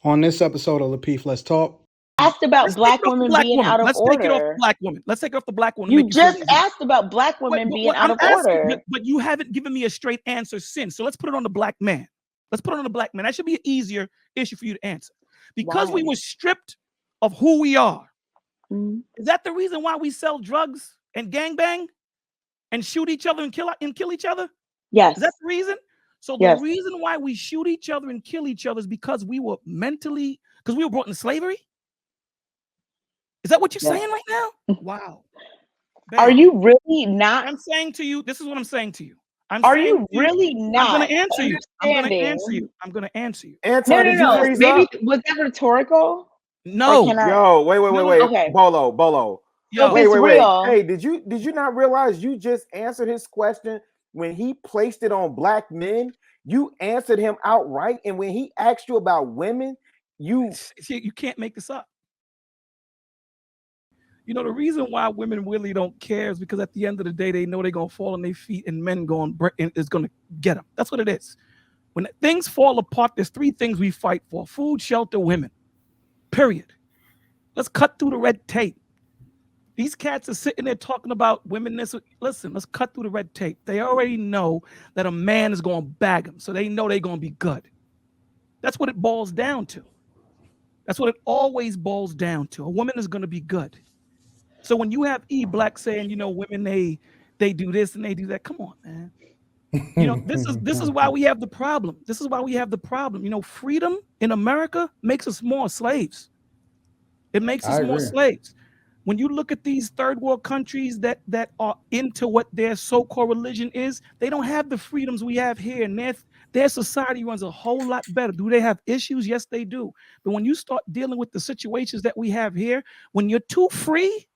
On this episode of Lapeef, Let's Talk. Asked about black women being out of order. Let's take it off the black women. Let's take it off the black women. You just asked about black women being out of order. But you haven't given me a straight answer since. So let's put it on the black man. Let's put it on the black man. That should be an easier issue for you to answer. Because we were stripped of who we are. Mm-hmm. Is that the reason why we sell drugs and gangbang and shoot each other and kill each other? Yes. Is that the reason? So the reason why we shoot each other and kill each other is because we were because we were brought into slavery? Is that what you're saying right now? Wow. Are you really not? I'm saying to you, this is what I'm saying to you. Are you really not? I'm going to answer you. I'm going to answer you. I'm going to answer you. No. Maybe was that rhetorical? No. Yo, wait. Okay. Bolo. Yo, wait. Hey, did you not realize you just answered his question when he placed it on black men? You answered him outright, and when he asked you about women, you can't make this up. You know, the reason why women really don't care is because at the end of the day, they know they're going to fall on their feet and men is going to get them. That's what it is. When things fall apart, there's three things we fight for: food, shelter, women. Period. Let's cut through the red tape. These cats are sitting there talking about women. Listen, let's cut through the red tape. They already know that a man is going to bag them, so they know they're going to be good. That's what it boils down to. That's what it always boils down to. A woman is going to be good. So when you have Black saying, you know, women they do this and they do that, come on, man. You know, this is why we have the problem. This is why we have the problem. You know, freedom in America makes us more slaves. It makes us more slaves. When you look at these third world countries that are into what their so-called religion is, they don't have the freedoms we have here, and their society runs a whole lot better. Do they have issues? Yes, they do. But when you start dealing with the situations that we have here, when you're too free,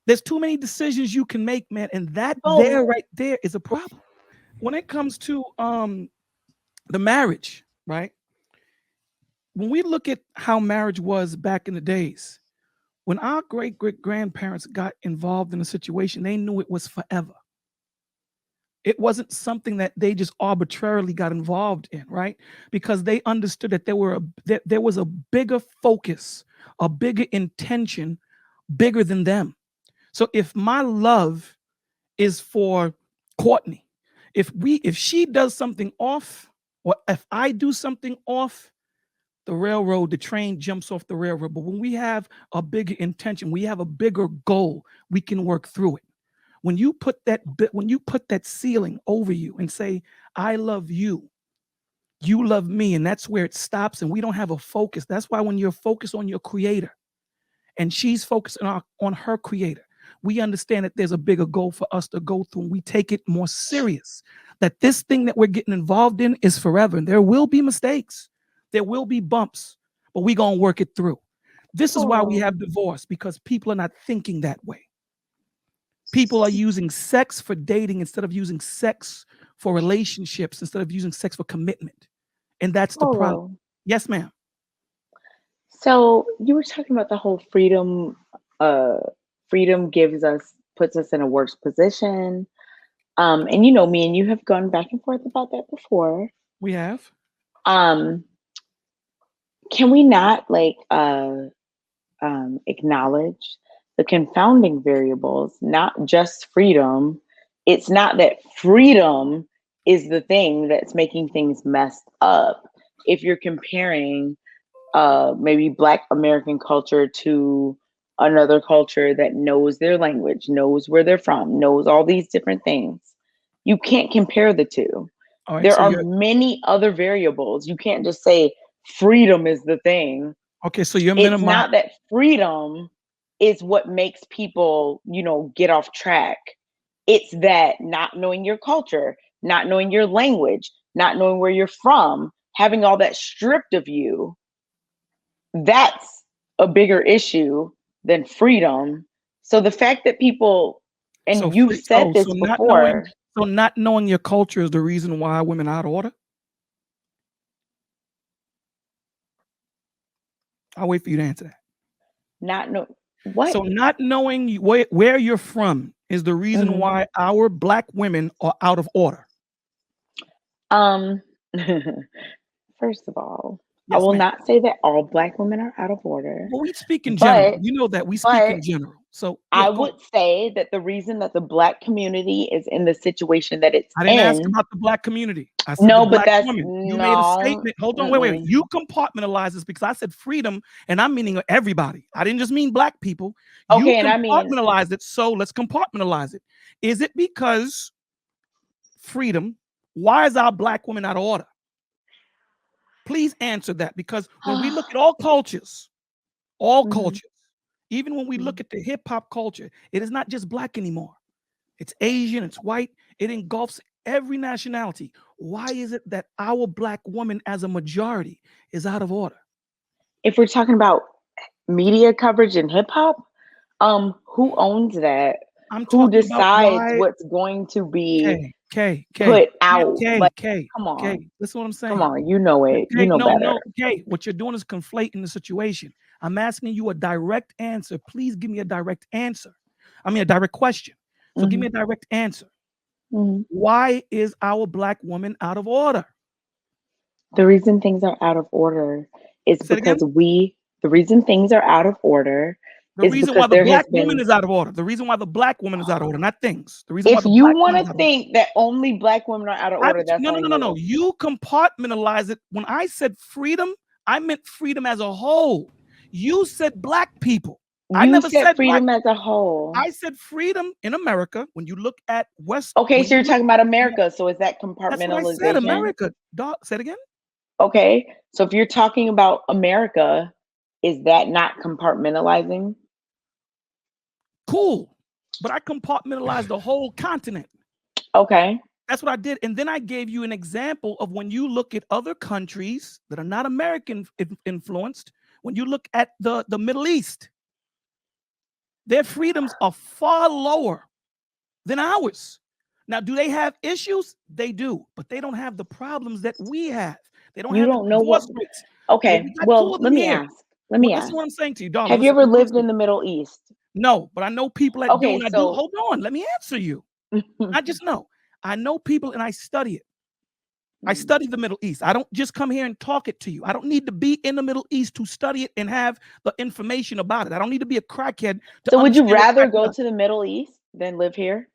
there's too many decisions you can make, man, and that right there is a problem. When it comes to the marriage, right? When we look at how marriage was back in the days, when our great-great-grandparents got involved in a situation, they knew it was forever. It wasn't something that they just arbitrarily got involved in, right? Because they understood that there was a bigger focus, a bigger intention, bigger than them. So if my love is for Courtney, if she does something off, or if I do something off, the railroad, the train jumps off the railroad. But when we have a bigger intention, we have a bigger goal, we can work through it. When you put that ceiling over you and say, I love you, you love me, and that's where it stops, and we don't have a focus. That's why when you're focused on your creator and she's focused on her creator, we understand that there's a bigger goal for us to go through, and we take it more serious, that this thing that we're getting involved in is forever, and there will be mistakes. There will be bumps, but we're going to work it through. This is why we have divorce, because people are not thinking that way. People are using sex for dating instead of using sex for relationships, instead of using sex for commitment. And that's the problem. Yes, ma'am. So you were talking about the whole freedom. Freedom puts us in a worse position. And you know, me and you have gone back and forth about that before. We have. Can we not acknowledge the confounding variables, not just freedom? It's not that freedom is the thing that's making things messed up. If you're comparing maybe Black American culture to another culture that knows their language, knows where they're from, knows all these different things, you can't compare the two. Right, there are many other variables. You can't just say freedom is the thing. Okay, so you're It's not that freedom is what makes people, you know, get off track. It's that not knowing your culture, not knowing your language, not knowing where you're from, having all that stripped of you. That's a bigger issue than freedom. So the fact that people, and you've said this before. So not knowing your culture is the reason why women are out of order? I'll wait for you to answer that. What? So not knowing where you're from is the reason why our Black women are out of order. First of all, I will ma'am. not say that all Black women are out of order. Well, we speak in general. But- You know that we speak in but general. So yeah, I go would say that the reason that the Black community is in the situation that it's I didn't ask in. about the Black community. I said No, the but Black that's woman. You no. made a statement. Hold on, wait. Mm-mm. You compartmentalize this because I said freedom, and I'm meaning everybody. I didn't just mean Black people. You Okay, and I mean, compartmentalize it. So let's compartmentalize it. Is it because freedom? Why is our Black woman out of order? Please answer that, because when we look at all cultures, Mhm. even when we look at the hip hop culture, it is not just Black anymore. It's Asian, it's white, it engulfs every nationality. Why is it that our Black woman as a majority is out of order? if we're talking about media coverage in hip hop, who owns that? I'm Who talking about decides why. what's going to be K, put out? Like, come on, K. Listen to what I'm saying. come on, you know it. You Okay, know better. no, okay. What you're doing is conflating the situation. I'm asking you a direct answer. Please give me a direct answer. I mean, a direct question. So give me a direct answer. Mhm. Why is our Black woman out of order? The reason things are out of order is Say it again? because the reason things are out of order The is reason because why the there has Black woman been. is out of order. The reason why the Black woman is out of order, not things. The reason why If the you Black woman want is to out of order. think that only Black women are out of order, that's on you. No. You compartmentalize it. When I said freedom, I meant freedom as a whole. You said Black people. I You never said said freedom Black. as a whole. I said freedom in America. When you look at West. Okay, when so you're you look- talking about America. So is that That's what I said. compartmentalization? America. Dog, say it again. Okay, so if you're talking about America, is that not compartmentalizing? Cool. But I compartmentalized the whole continent. Okay. That's what I did. And then I gave you an example of when you look at other countries that are not American influenced, when you look at the Middle East, their freedoms are far lower than ours. Now, do they have issues? They do, but they don't have the problems that we have. They don't You have the don't know what. divorce rates. Okay, we got two well, of let them me here. ask. Let me Listen ask. to what I'm saying to you, darling. Have you Listen, ever lived listen. in the Middle East? No, but I know people that do, Okay, and I do. so Hold on, let me answer you. I just know. I know people and I study it. I study the Middle East. I don't just come here and talk it to you. I don't need to be in the Middle East to study it and have the information about it. I don't need to be a crackhead to So would you understand what rather crack go does. to the Middle East than live here?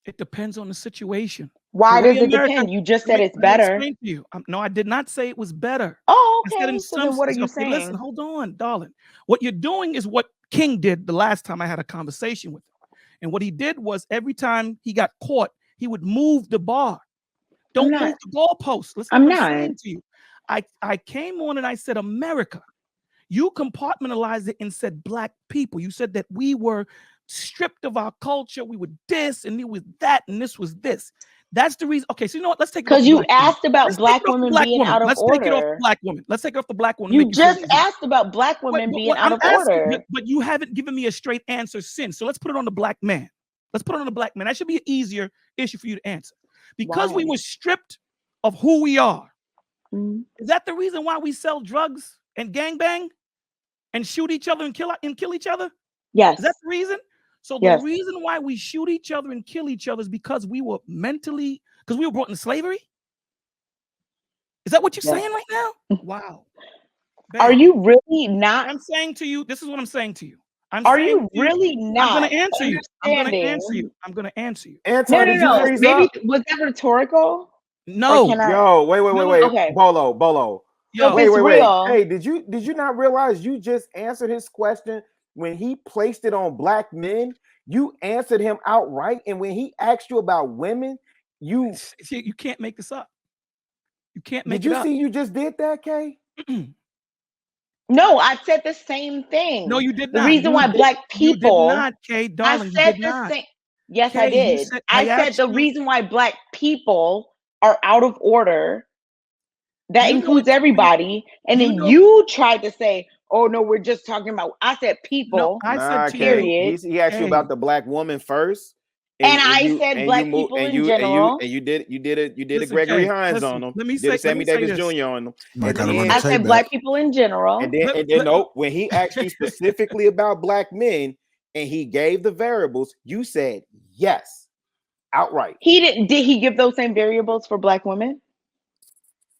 It depends on the situation. Why The way does it America, depend? You just let said me, it's let me better. explain to you. No, I did not say it was better. Oh, I said in okay. So some, then what are you okay, listen, saying? hold on, darling. What you're doing is what King did the last time I had a conversation with him. And what he did was every time he got caught, he would move the bar. I'm Don't not. move the goalposts. Listen I'm to what I'm not. saying to you. I came on and I said, America. You compartmentalized it and said Black people. You said that we were stripped of our culture. We were this and it was that and this was this. That's the reason. Okay, so you know what? Let's take it off Because the you Black woman. asked about Let's take Black it off the women Black being woman. out of Let's take it off the order. Black woman. Let's take it off the Black woman. to You make it feel just easier. asked about Black Wait, women but being what out I'm of asking, order. but you haven't given me a straight answer since. So let's put it on the Black man. Let's put it on the Black man. That should be an easier issue for you to answer. Because we Why? were stripped of who we are. Mhm. Is that the reason why we sell drugs and gangbang and shoot each other and kill each other? Yes. Is that the reason? So the Yes. reason why we shoot each other and kill each other is because we were brought into slavery? Is that what you're Yes. saying right now? Wow. Are Babe, you really not? I'm saying to you, this is what I'm saying to you. Are you really I'm not gonna answer you. I'm gonna understanding? answer you. I'm gonna answer you. Anti, No, did you freeze Maybe up? was that rhetorical? Or No. can I? Yo, wait. Okay. Bolo. Yo, If it's Wait. real, Hey, did you not realize you just answered his question when he placed it on Black men? You answered him outright, and when he asked you about women, you you can't make this up. You can't make did it you up. see you just did that, Kay? no, I said the same thing. No, you did The not. reason why Black You did people, not, Kay, darling. I said you did the not. same. Yes, Kay, I did. I said the reason why Black people are out of order. That includes everybody. And then you tried to say, "Oh no, we're just talking about." I said people. No, I said to period. He asked you about the Black woman first. And I said Black people in general. And you did a Listen, Gregory Kay, Hines listen, on them. let me Did a say Sammy Davis this. Jr. on them. Might And gotta run then, the I tape said back. Black people in general. and then no, when he asked you specifically about Black men and he gave the variables, you said yes, outright. He didn't. Did he give those same variables for Black women?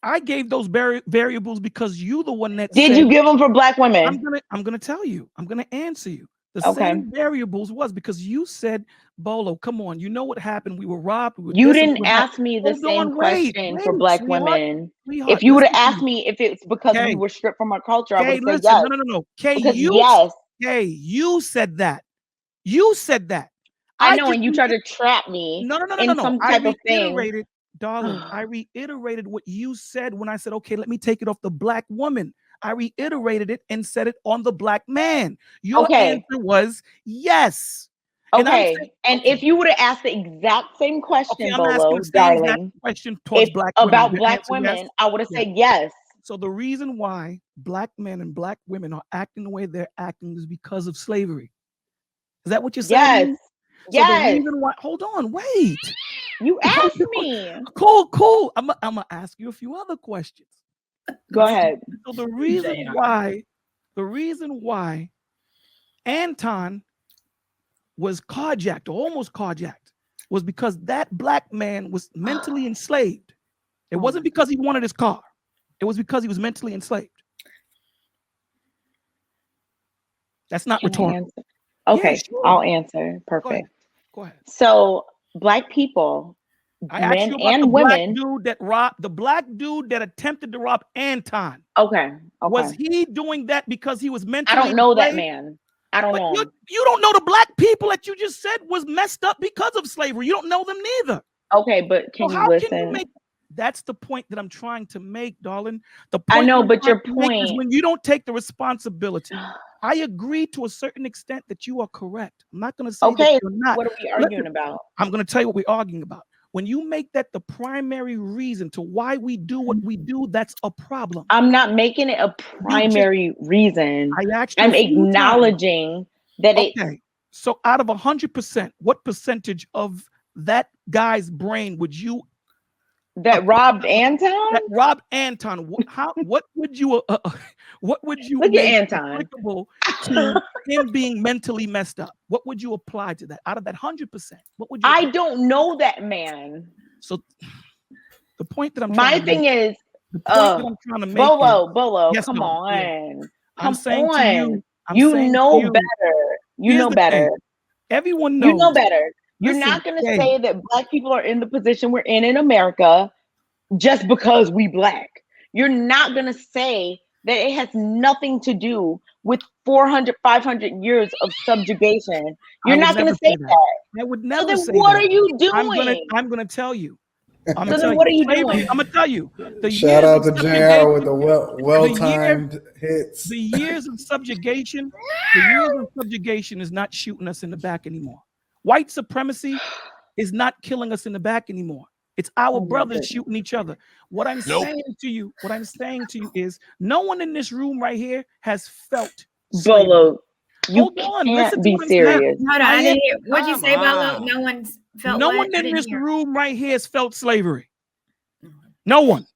I gave those variables because you the one that Did said, you give them for black women? I'm gonna tell you. I'm gonna answer you. The Okay. same variables was because you said, Bolo, come on, you know what happened? We were robbed. We were You didn't ask me the same wait, question for black sweetheart, women. sweetheart, If you would have listen to asked me. me if it's because we Kay, were stripped from our culture, I Kay, would have said listen, yes. no. Kay, Because you said that. You said that. I know, and you tried to trap me in some type of thing. Darling, I reiterated what you said when I said, okay, let me take it off the black woman. I reiterated it and said it on the black man. Your answer was yes. Okay. And if you would have asked the exact same question, I'm Bolo, asking the same darling, question towards black women. About black women, yes, I would have said yes. So the reason why black men and black women are acting the way they're acting is because of slavery. Is that what you're saying? Yes. So the reason why, hold on, wait. You asked me. Cool. I'm gonna ask you a few other questions. Go ahead. So the reason why Anton was carjacked or almost carjacked was because that black man was mentally enslaved. It wasn't because he wanted his car. It was because he was mentally enslaved. That's not rhetorical. Okay, yeah, sure. I'll answer. Perfect. Go ahead. So black people, men and women, the black dude that attempted to rob Anton. Okay. Was he doing that because he was mentally I don't know enslaved? that man. I don't know. You don't know the black people that you just said was messed up because of slavery. You don't know them neither. Okay, but can you listen? That's the point that I'm trying to make, darling. The point I know, but your point is when you don't take the responsibility. I agree to a certain extent that you are correct. I'm not going to say that you're not. What are we arguing about? I'm going to tell you what we're arguing about. When you make that the primary reason to why we do what we do, that's a problem. I'm not making it a primary reason. I'm acknowledging that it's... So out of 100%, what percentage of that guy's brain would you... That robbed Anton? That robbed Anton. What would you Look at Anton applicable to him being mentally messed up? What would you apply to that? Out of that 100%, what would you? I don't know that man. So the point that I'm trying to make is Bolo, yes, come on. Come on. You know better. You know better. Everyone knows. You know better. You're not going to say that black people are in the position we're in America just because we black. You're not going to say that it has nothing to do with 400, 500 years of subjugation. You're not going to say that. I would never say that. So then what are you doing? I'm going to tell you. So then what are you doing? I'm going to tell you. Shout out to JR with the well-timed hits. The years of subjugation is not shooting us in the back anymore. White supremacy is not killing us in the back anymore. It's our brothers shooting each other. What I'm saying to you is no one in this room right here has felt slavery. Bolo, you can't be serious. Hold on, I didn't hear. What'd you say, Bolo? No one's felt. No one in this room right here has felt slavery. No one.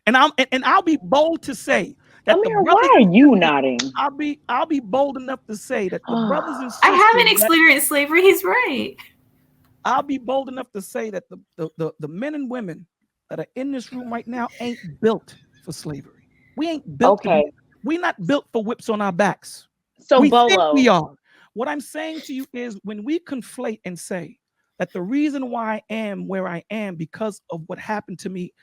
And I'll be bold to say that why are you nodding? I'll be bold enough to say that the brothers and sisters. I haven't experienced slavery. He's right. I'll be bold enough to say that the men and women that are in this room right now ain't built for slavery. We ain't built. Okay. We're not built for whips on our backs. So we Bolo, think we are. What I'm saying to you is when we conflate and say that the reason why I am where I am because of what happened to me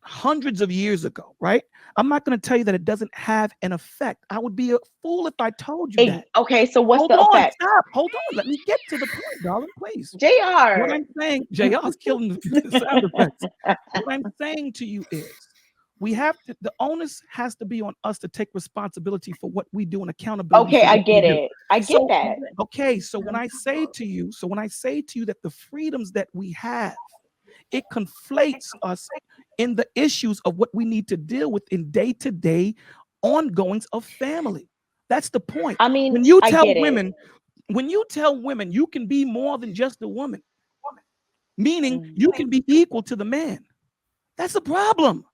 hundreds of years ago, right? I'm not going to tell you that it doesn't have an effect. I would be a fool if I told you that. Okay, so what's the effect? Stop. Hold on. Let me get to the point, darling, please. JR. What I'm saying, JR is killing the sound effects. What I'm saying to you is the onus has to be on us to take responsibility for what we do and accountability. Okay, I get it. I get that. Okay, so when I say to you that the freedoms that we have, it conflates us in the issues of what we need to deal with in day-to-day ongoings of family. That's the point. I mean, when you tell women you can be more than just a woman, meaning you can be equal to the man. That's a problem.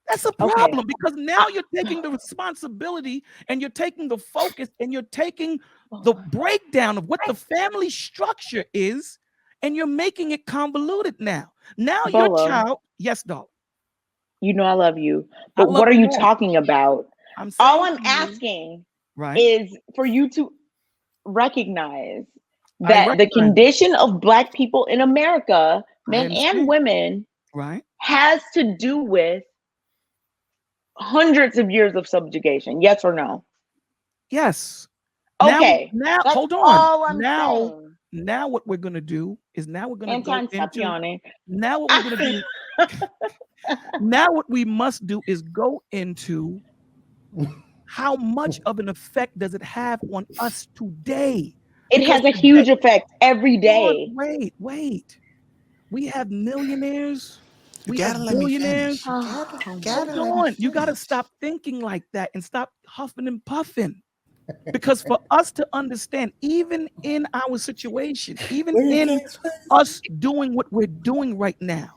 That's a problem because now you're taking the responsibility and you're taking the focus and you're taking the breakdown of what the family structure is and you're making it convoluted now. Now your child, yes, dog. You know I love you. I But love what are you you more. talking about? I'm All saying I'm to you, asking right? is for you to recognize Right. is for you to recognize I that the recognize it. condition of Black people in America, I men and understand. women, Right. has to do with hundreds of years of subjugation. Yes or no? Yes. Okay, Now, that's hold on. all I'm saying. Now what we're gonna do is now we're gonna go Anton, stop into yawning. now what we're gonna do. Now what we must do is go into how much of an effect does it have on us today? It Because has a today, huge effect every day. wait. We have millionaires. You We have gotta let me billionaires. finish. You gotta Hold let me on. You got to finish. stop thinking like that and stop huffing and puffing. Because for us to understand, even in our situation, even in us doing what we're doing right now,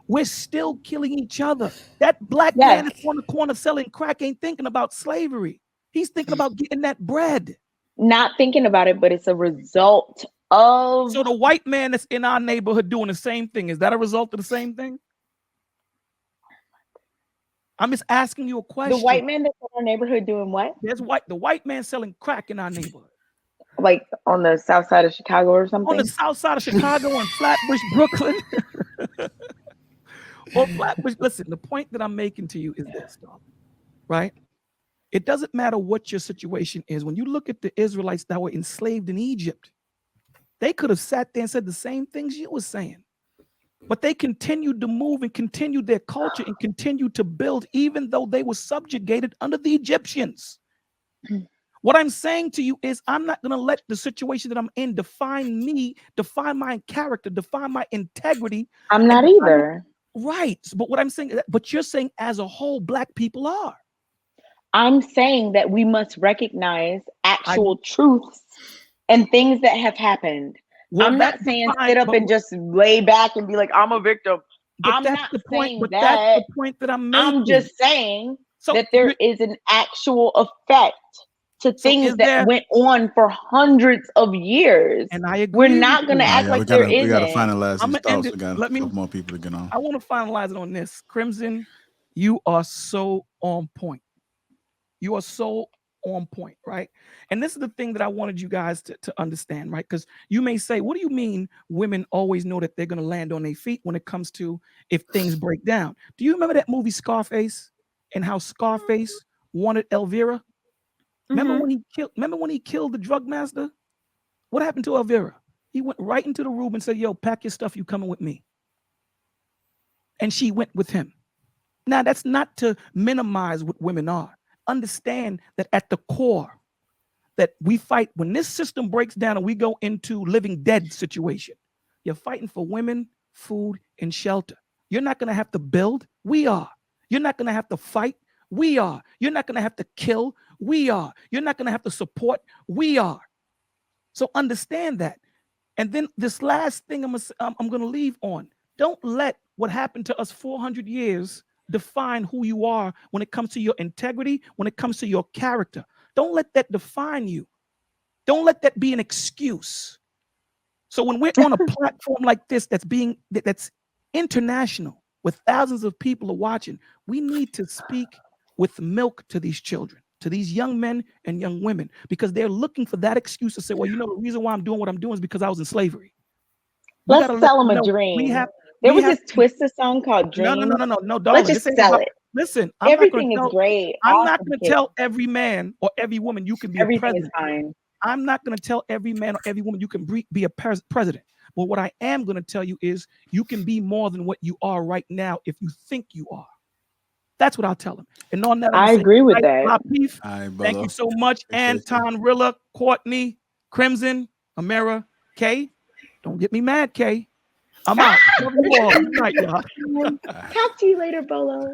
we're still killing each other. That black man Yes. that's on the corner selling crack ain't thinking about slavery. He's thinking about getting that bread. Not thinking about it, but it's a result of So the white man that's in our neighborhood doing the same thing, is that a result of the same thing? I'm just asking you a question. the white man that's in our neighborhood doing what? The white man selling crack in our neighborhood. Like on the south side of Chicago or something? On the south side of Chicago and Flatbush, Brooklyn. Or Flatbush. Listen, the point that I'm making to you is this, dog, right? It doesn't matter what your situation is. When you look at the Israelites that were enslaved in Egypt, they could have sat there and said the same things you were saying. But they continued to move and continued their culture and continued to build, even though they were subjugated under the Egyptians. What I'm saying to you is I'm not going to let the situation that I'm in define me, define my character, define my integrity. I'm not either. Right. But what I'm saying, but you're saying as a whole, Black people are. I'm saying that we must recognize actual truths and things that have happened. Well, I'm not saying sit up and just lay back and be like, I'm a victim. I'm not saying that. That's the point that I'm making. I'm just saying So that there is an actual effect to things that went on for hundreds of years. And I agree. We're not going to act like there isn't. We got to finalize these thoughts. We got a Let me- couple more people to get on. I want to finalize it on this. Crimson, you are so on point. You are so on point, right? And this is the thing that I wanted you guys to understand, right? Because you may say, what do you mean women always know that they're going to land on their feet when it comes to if things break down? Do you remember that movie Scarface and how Scarface wanted Elvira? Remember when he killed the drug master? What happened to Elvira? He went right into the room and said, yo, pack your stuff, you coming with me. And she went with him. Now, that's not to minimize what women are. Understand that at the core, that we fight when this system breaks down and we go into living dead situation. You're fighting for women, food, and shelter. You're not going to have to build. We are. You're not going to have to fight. We are. You're not going to have to kill. We are. You're not going to have to support. We are. So understand that. And then this last thing I'm going to leave on. Don't let what happened to us 400 years define who you are when it comes to your integrity, when it comes to your character. Don't let that define you. Don't let that be an excuse. So when we're on a platform like this that's international, with thousands of people are watching, we need to speak with milk to these children, to these young men and young women, because they're looking for that excuse to say, well, you know, the reason why I'm doing what I'm doing is because I was in slavery. Let's sell them a dream. There was this Twista song called Dream. No, darling. Let's just sell it. Listen, everything is great. I'm not going to tell every man or every woman you can be a president. Is fine. I'm not going to tell every man or every woman you can be a president. But what I am going to tell you is you can be more than what you are right now if you think you are. That's what I'll tell them. And on that, I agree with that. Lapeef, thank you so much. Anton, Rilla, Courtney, Crimson, Amira, Kay. Don't get me mad, Kay. I'm out. Love you all. Good night, y'all. Talk to you later, Bolo.